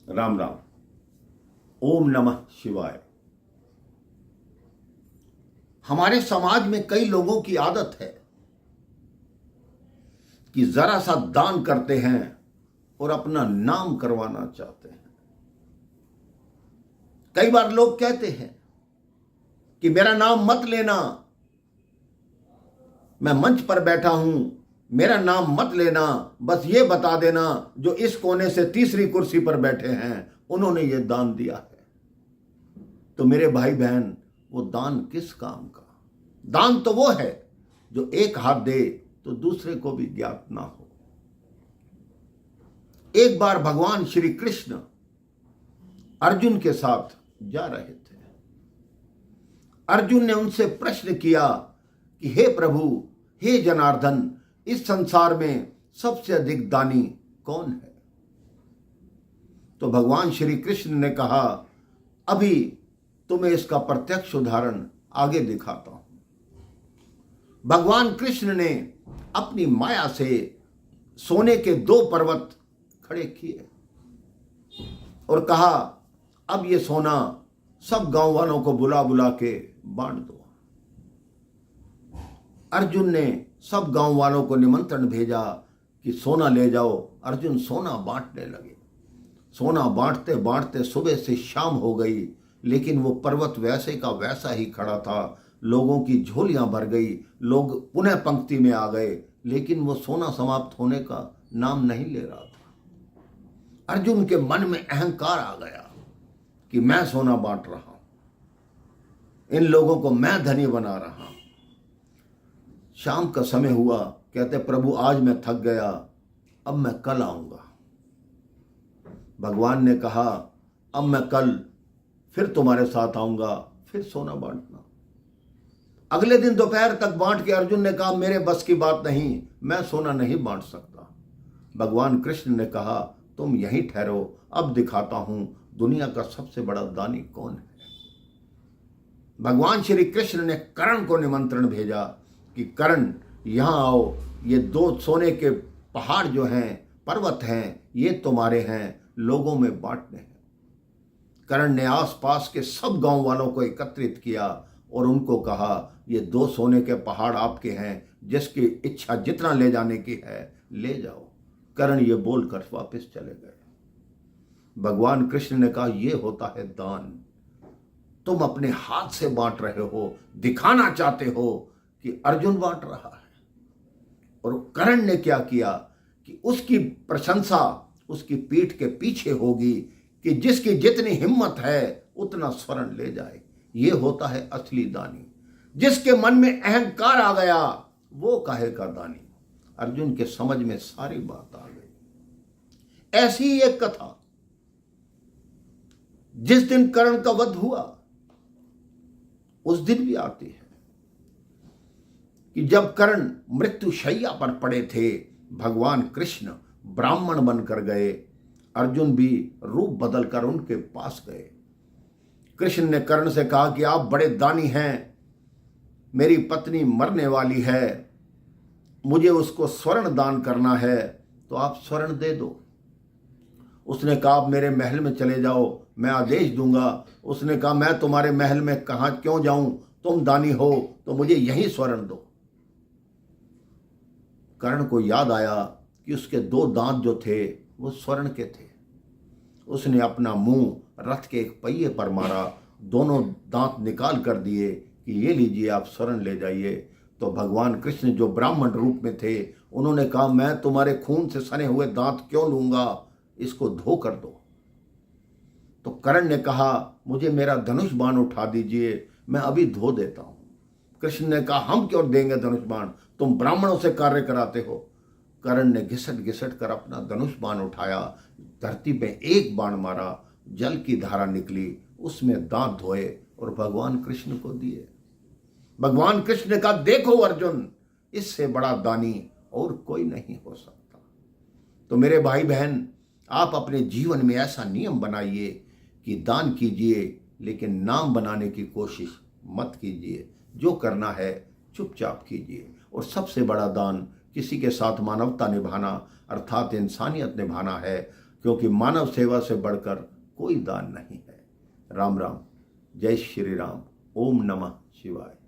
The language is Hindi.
राम राम। ओम नमः शिवाय। हमारे समाज में कई लोगों की आदत है कि जरा सा दान करते हैं और अपना नाम करवाना चाहते हैं। कई बार लोग कहते हैं कि मेरा नाम मत लेना, मैं मंच पर बैठा हूं, मेरा नाम मत लेना, बस ये बता देना जो इस कोने से तीसरी कुर्सी पर बैठे हैं उन्होंने ये दान दिया है। तो मेरे भाई बहन, वो दान किस काम का? दान तो वो है जो एक हाथ दे तो दूसरे को भी ज्ञात ना हो। एक बार भगवान श्री कृष्ण अर्जुन के साथ जा रहे थे। अर्जुन ने उनसे प्रश्न किया कि हे प्रभु, हे जनार्दन, इस संसार में सबसे अधिक दानी कौन है? तो भगवान श्री कृष्ण ने कहा, अभी तुम्हें इसका प्रत्यक्ष उदाहरण आगे दिखाता हूं। भगवान कृष्ण ने अपनी माया से सोने के 2 पर्वत खड़े किए और कहा, अब ये सोना सब गांव वालों को बुला बुला के बांट दो। अर्जुन ने सब गांव वालों को निमंत्रण भेजा कि सोना ले जाओ। अर्जुन सोना बांटने लगे। सोना बांटते बांटते सुबह से शाम हो गई, लेकिन वो पर्वत वैसे का वैसा ही खड़ा था। लोगों की झोलियां भर गई, लोग पुनः पंक्ति में आ गए, लेकिन वो सोना समाप्त होने का नाम नहीं ले रहा था। अर्जुन के मन में अहंकार आ गया कि मैं सोना बांट रहा हूं, इन लोगों को मैं धनी बना रहा हूं। शाम का समय हुआ, कहते प्रभु आज मैं थक गया, अब मैं कल आऊंगा। भगवान ने कहा, अब मैं कल फिर तुम्हारे साथ आऊंगा, फिर सोना बांटना। अगले दिन दोपहर तक बांट के अर्जुन ने कहा, मेरे बस की बात नहीं, मैं सोना नहीं बांट सकता। भगवान कृष्ण ने कहा, तुम यहीं ठहरो, अब दिखाता हूं दुनिया का सबसे बड़ा दानी कौन है। भगवान श्री कृष्ण ने कर्ण को निमंत्रण भेजा कि कर्ण यहां आओ, ये 2 सोने के पहाड़ जो हैं, पर्वत हैं, ये तुम्हारे हैं, लोगों में बांटने हैं। कर्ण ने आसपास के सब गांव वालों को एकत्रित किया और उनको कहा, ये 2 सोने के पहाड़ आपके हैं, जिसकी इच्छा जितना ले जाने की है ले जाओ। कर्ण ये बोलकर वापस चले गए। भगवान कृष्ण ने कहा, ये होता है दान। तुम अपने हाथ से बांट रहे हो, दिखाना चाहते हो कि अर्जुन बांट रहा है। और कर्ण ने क्या किया कि उसकी प्रशंसा उसकी पीठ के पीछे होगी कि जिसकी जितनी हिम्मत है उतना स्वर्ण ले जाए। ये होता है असली दानी। जिसके मन में अहंकार आ गया वो काहे का दानी। अर्जुन के समझ में सारी बात आ गई। ऐसी ही एक कथा जिस दिन कर्ण का वध हुआ उस दिन भी आती है कि जब कर्ण मृत्यु शैया पर पड़े थे, भगवान कृष्ण ब्राह्मण बनकर गए। अर्जुन भी रूप बदलकर उनके पास गए। कृष्ण ने कर्ण से कहा कि आप बड़े दानी हैं, मेरी पत्नी मरने वाली है, मुझे उसको स्वर्ण दान करना है, तो आप स्वर्ण दे दो। उसने कहा, आप मेरे महल में चले जाओ, मैं आदेश दूंगा। उसने कहा, मैं तुम्हारे महल में कहां क्यों जाऊं, तुम दानी हो तो मुझे यहीं स्वर्ण दो। कर्ण को याद आया कि उसके 2 दांत जो थे वो स्वर्ण के थे। उसने अपना मुंह रथ के एक पहिए पर मारा, दोनों दांत निकाल कर दिए कि ये लीजिए, आप स्वर्ण ले जाइए। तो भगवान कृष्ण जो ब्राह्मण रूप में थे उन्होंने कहा, मैं तुम्हारे खून से सने हुए दांत क्यों लूंगा, इसको धो कर दो। तो कर्ण ने कहा, मुझे मेरा धनुष बाण उठा दीजिए, मैं अभी धो देता हूं। कृष्ण ने कहा, हम क्यों देंगे धनुष बाण, तुम ब्राह्मणों से कार्य कराते हो। कर्ण ने घिसट घिसट कर अपना धनुष बाण उठाया, धरती पे एक बाण मारा, जल की धारा निकली, उसमें दांत धोए और भगवान कृष्ण को दिए। भगवान कृष्ण ने कहा, देखो अर्जुन, इससे बड़ा दानी और कोई नहीं हो सकता। तो मेरे भाई बहन, आप अपने जीवन में ऐसा नियम बनाइए कि दान कीजिए, लेकिन नाम बनाने की कोशिश मत कीजिए। जो करना है चुपचाप कीजिए। और सबसे बड़ा दान किसी के साथ मानवता निभाना, अर्थात इंसानियत निभाना है, क्योंकि मानव सेवा से बढ़कर कोई दान नहीं है। राम राम, जय श्री राम, ओम नमः शिवाय।